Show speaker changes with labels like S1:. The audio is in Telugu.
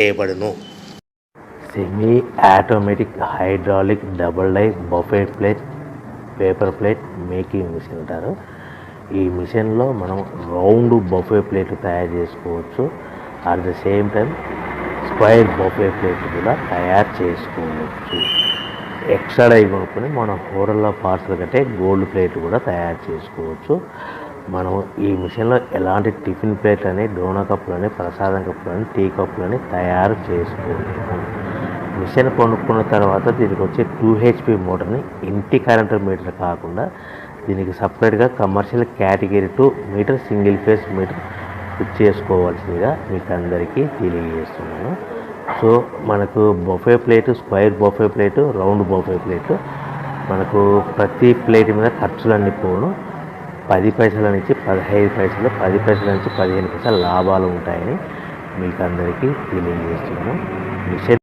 S1: చేయబడును.
S2: Semi automatic hydraulic double die buffet plate paper plate making machine అంటారు. ఈ మిషన్లో మనం రౌండ్ బఫే ప్లేట్ తయారు చేసుకోవచ్చు. At the same time square buffet plate కూడా తయారు చేసుకోవచ్చు. ఎక్స్ట్రా డై కొనుక్కొని మనం హోటల్లో పార్సల్ కట్టే గోల్డ్ ప్లేట్ కూడా తయారు చేసుకోవచ్చు. మనం ఈ మిషన్లో ఎలాంటి టిఫిన్ ప్లేట్లని, డోనా కప్పులని, ప్రసాదం కప్పులని, టీ కప్పులని తయారు చేసుకోవచ్చు. మిషన్ కొనుక్కున్న తర్వాత దీనికి వచ్చే 2HP మోటార్ని ఇంటి కరెంటు మీటర్ కాకుండా దీనికి సపరేట్గా commercial category 2 meter single phase meter fit చేసుకోవాల్సిందిగా మీకు అందరికీ తెలియజేస్తున్నాను. సో మనకు buffet plate, square buffet plate, round buffet plate, మనకు ప్రతి ప్లేట్ మీద ఖర్చులన్నీ పోను 10 పైసల నుంచి 15 పైసలు, 10 పైసల నుంచి 15 పైసలు లాభాలు ఉంటాయని మీకు అందరికీ తెలియజేస్తున్నాను. మిషన్